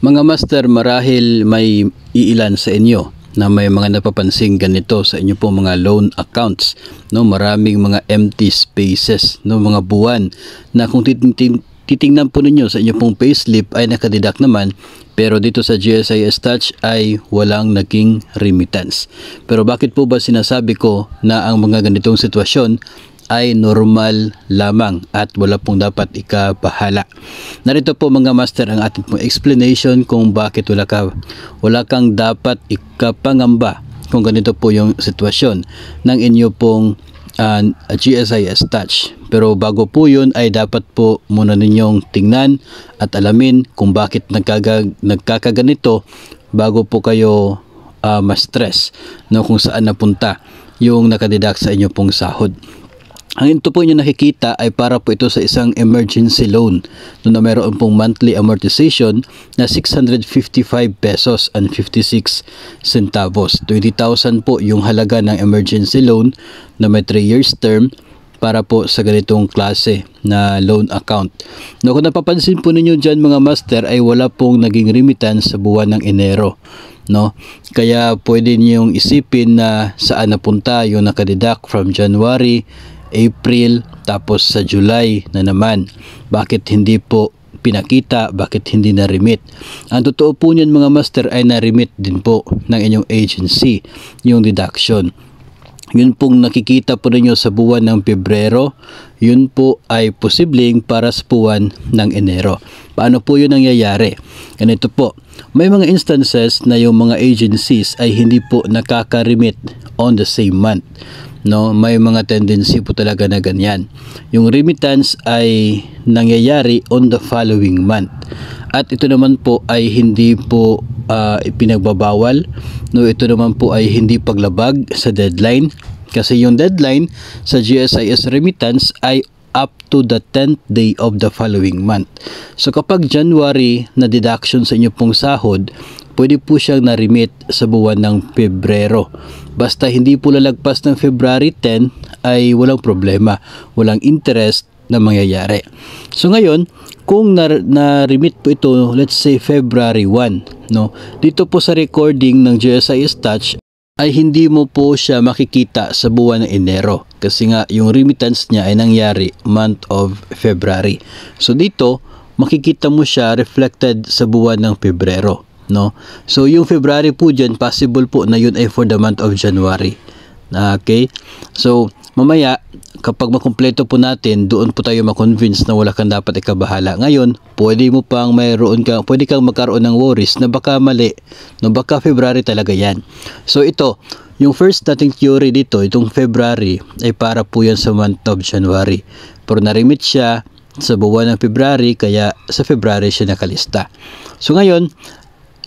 Mga master, marahil may iilan sa inyo na may mga napapansing ganito sa inyo po mga loan accounts, no? Maraming mga empty spaces, no? Mga buwan na kung titingnan po ninyo sa inyo pong payslip ay nakadeduct naman, pero dito sa GSIS Touch ay walang naging remittance. Pero bakit po ba sinasabi ko na ang mga ganitong sitwasyon ay normal lamang at wala pong dapat ikabahala? Narito po mga master ang ating pong explanation kung bakit wala kang dapat ikapangamba kung ganito po yung sitwasyon ng inyo pong GSIS Touch. Pero bago po yun ay dapat po muna ninyong tingnan at alamin kung bakit nagkakaganito bago po kayo ma-stress, no, kung saan napunta yung nakadeduct sa inyo pong sahod. Ang ito po inyo nakikita ay para po ito sa isang emergency loan na mayroon pong monthly amortization na 655 pesos and 56 centavos. 20,000 po yung halaga ng emergency loan na may 3 years term para po sa ganitong klase na loan account. No, kung napapansin po ninyo dyan mga master ay wala pong naging remittance sa buwan ng Enero. No? Kaya pwede niyong isipin na saan napunta yung nakadeduct from January, April, tapos sa July na naman. Bakit hindi po pinakita? Bakit hindi na-remit? Ang totoo po niyan mga master ay na-remit din po ng inyong agency yung deduction. Yun pong nakikita po ninyo sa buwan ng Pebrero, yun po ay posibleng para sa buwan ng Enero. Paano po yun nangyayari? Ganito po, may mga instances na yung mga agencies ay hindi po nakaka-remit on the same month. No, may mga tendency po talaga na ganyan. Yung remittance ay nangyayari on the following month. At ito naman po ay hindi po ipinagbabawal. No, ito naman po ay hindi paglabag sa deadline. Kasi yung deadline sa GSIS remittance ay up to the 10th day of the following month. So kapag January na deduction sa inyo pong sahod, pwede po siyang na-remit sa buwan ng Pebrero. Basta hindi po lalagpas ng February 10 ay walang problema, walang interest na mangyayari. So ngayon, kung na-remit po ito, let's say February 1, no? Dito po sa recording ng GSIS Touch ay hindi mo po siya makikita sa buwan ng Enero kasi nga yung remittance niya ay nangyari month of February. So dito, makikita mo siya reflected sa buwan ng Pebrero. No? So yung February po dyan, possible po na yun ay for the month of January. Okay? So mamaya, kapag makumpleto po natin, doon po tayo makonvince na wala kang dapat ikabahala. Ngayon, pwede kang magkaroon ng worries na baka mali, no, baka February talaga yan. So ito, yung first nating theory dito, itong February, ay para po yan sa month of January. Pero na-remit siya sa buwan ng February, kaya sa February siya nakalista. So ngayon,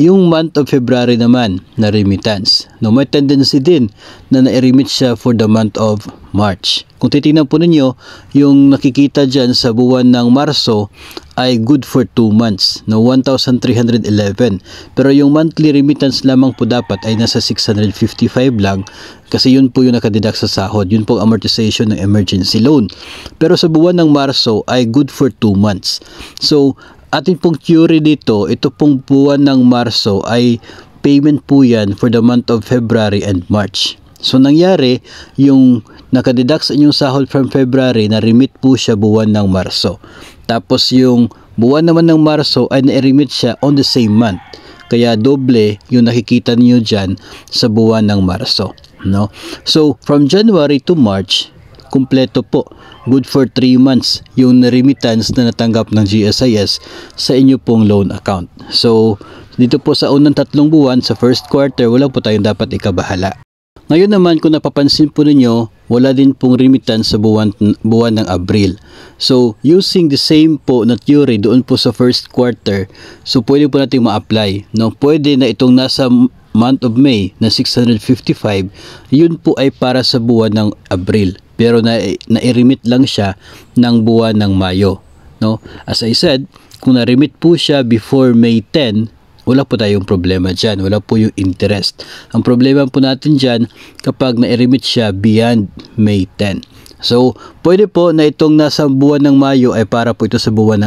yung month of February naman na remittance, no, may tendency din na na-remit siya for the month of March. Kung titingnan po ninyo, yung nakikita dyan sa buwan ng Marso ay good for 2 months, no, 1,311. Pero yung monthly remittance lamang po dapat ay nasa 655 lang kasi yun po yung nakadeduct sa sahod. Yun po amortization ng emergency loan. Pero sa buwan ng Marso ay good for 2 months. So ating pong theory dito, ito pong buwan ng Marso ay payment po yan for the month of February and March. So nangyari, yung nakadeduct sa inyong sahod from February, na-remit po siya buwan ng Marso. Tapos yung buwan naman ng Marso ay na-remit siya on the same month. Kaya doble yung nakikita niyo dyan sa buwan ng Marso. No? So from January to March, kumpleto po. Good for 3 months yung remittance na natanggap ng GSIS sa inyo pong loan account. So, dito po sa unang 3 buwan, sa first quarter, wala po tayong dapat ikabahala. Ngayon naman, kung napapansin po ninyo, wala din pong remittance sa buwan ng Abril. So, using the same po na theory doon po sa first quarter, so pwede po natin ma-apply. No? Pwede na itong nasa month of May na 655, yun po ay para sa buwan ng Abril. Pero na-remit lang siya ng buwan ng Mayo. No? As I said, kung na-remit po siya before May 10, wala po tayong problema dyan. Wala po yung interest. Ang problema po natin dyan kapag na-remit siya beyond May 10. So, pwede po na itong nasa buwan ng Mayo ay para po ito sa buwan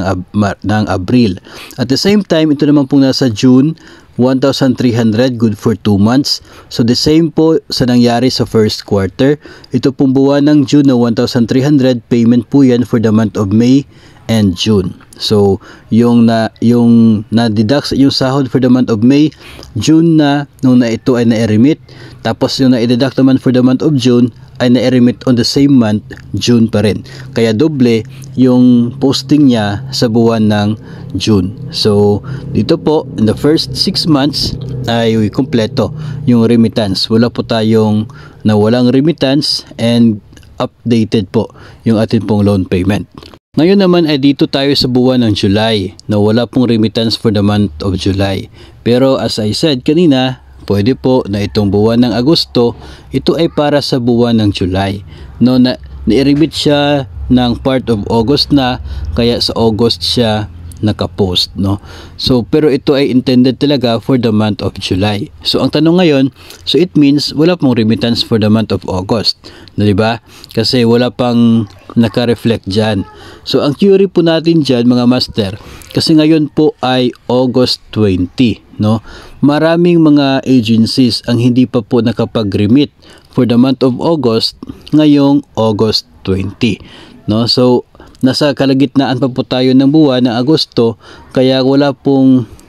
ng Abril. At the same time, ito naman pong nasa June, 1,300, good for 2 months. So, the same po sa nangyari sa first quarter. Ito pong buwan ng June na 1,300, payment po yan for the month of May and June. So, yung na-deduct yung sahod for the month of May, June na, nung na ito ay na-remit. Tapos yung na-deduct naman for the month of June, ay na-remit on the same month, June pa rin. Kaya doble yung posting niya sa buwan ng June. So, dito po, in the first 6 months, ay kompleto yung remittance. Wala po tayong nawalang remittance and updated po yung atin pong loan payment. Ngayon naman ay dito tayo sa buwan ng July na wala pong remittance for the month of July. Pero as I said kanina, pwede po na itong buwan ng Agosto, ito ay para sa buwan ng July. No, na-remit siya ng part of August na, kaya sa August siya nakapost, no? So, pero ito ay intended talaga for the month of July. So, ang tanong ngayon, so it means wala pong remittance for the month of August. No, diba? Kasi wala pang naka-reflect dyan. So, ang theory po natin dyan, mga master, kasi ngayon po ay August 20, no? Maraming mga agencies ang hindi pa po nakapag-remit for the month of August ngayong August 20, no? So, nasa kalagitnaan pa po tayo ng buwan ng Agosto, kaya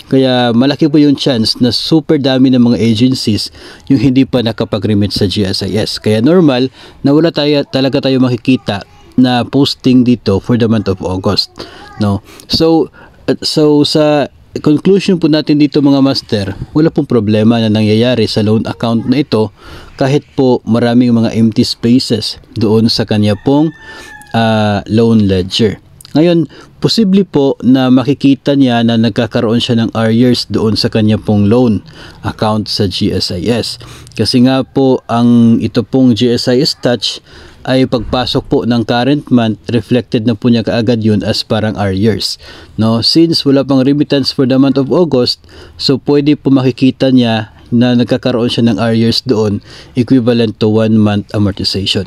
kaya malaki po yung chance na super dami ng mga agencies yung hindi pa nakapag-remit sa GSIS. Kaya normal na wala talaga tayo makikita na posting dito for the month of August, no? So sa conclusion po natin dito, mga master, wala pong problema na nangyayari sa loan account na ito kahit po maraming mga empty spaces doon sa kanya pong loan ledger. Ngayon, posible po na makikita niya na nagkakaroon siya ng arrears doon sa kanya pong loan account sa GSIS. Kasi nga po, ito pong GSIS Touch ay pagpasok po ng current month, reflected na po niya kaagad yun as parang arrears. No? Since wala pang remittance for the month of August, so pwede po makikita niya na nagkakaroon siya ng arrears doon, equivalent to 1 month amortization.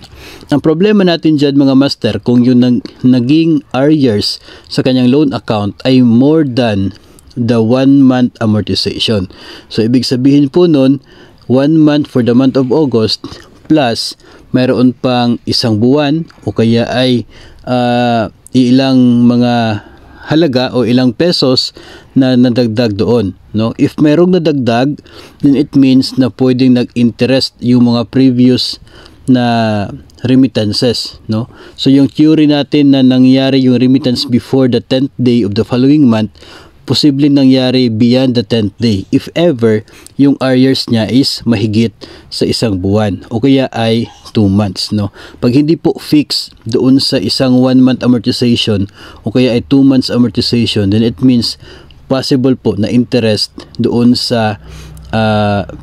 Ang problema natin dyan, mga master, kung yung naging arrears sa kanyang loan account ay more than the 1 month amortization. So, ibig sabihin po nun, 1 month for the month of August plus mayroon pang 1 buwan o kaya ay ilang mga halaga o ilang pesos na nadagdag doon, no? If merong nadagdag, then it means na pwedeng nag-interest yung mga previous na remittances, no? So yung theory natin na nangyari yung remittance before the 10th day of the following month, posibleng nangyari beyond the 10th day if ever yung arrears niya is mahigit sa 1 buwan o kaya ay 2 months, no? Pag hindi po fix doon sa 1 month amortization o kaya ay 2 months amortization, then it means possible po na interest doon sa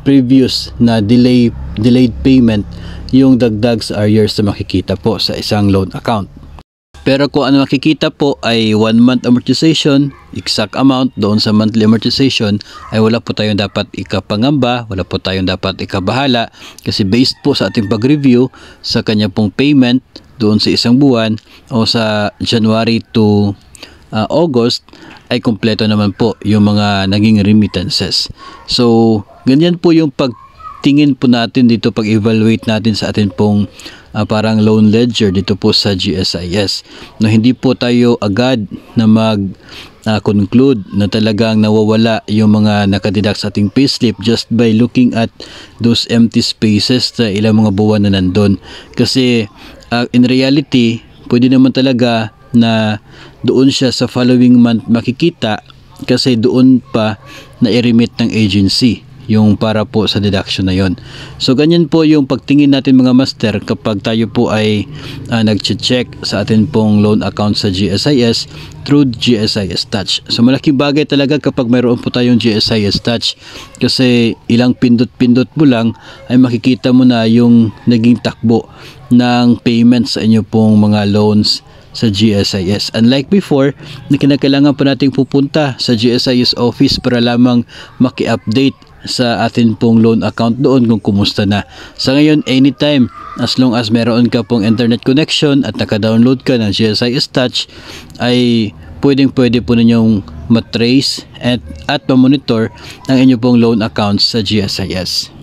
previous na delayed payment yung dagdag sa arrears na makikita po sa isang loan account. Pero kung ano makikita po ay 1 month amortization, exact amount doon sa monthly amortization, ay wala po tayong dapat ikapangamba, wala po tayong dapat ikabahala, kasi based po sa ating pag-review sa kanya pong payment doon sa 1 buwan o sa January to August, ay kompleto naman po yung mga naging remittances. So, ganyan po yung pagtingin po natin dito, pag-evaluate natin sa atin pong parang loan ledger dito po sa GSIS. No, hindi po tayo agad na conclude na talagang nawawala yung mga nakadeduct sa ating payslip just by looking at those empty spaces sa ilang mga buwan na nandun. Kasi in reality, pwede naman talaga na doon siya sa following month makikita kasi doon pa na-remit ng agency yung para po sa deduction na yon. So ganyan po yung pagtingin natin, mga master, kapag tayo po ay nag-check sa atin pong loan account sa GSIS through GSIS Touch. So malaking bagay talaga kapag mayroon po tayong GSIS Touch, kasi ilang pindot-pindot mo lang ay makikita mo na yung naging takbo ng payments sa inyo pong mga loans sa GSIS. Unlike before, na kinakailangan pa nating pupunta sa GSIS office para lamang maki-update sa atin pong loan account doon kung kumusta na. Sa ngayon, anytime, as long as meron ka pong internet connection at naka-download ka ng GSIS Touch, ay pwede po ninyong matrace at ma-monitor ang inyo pong loan accounts sa GSIS.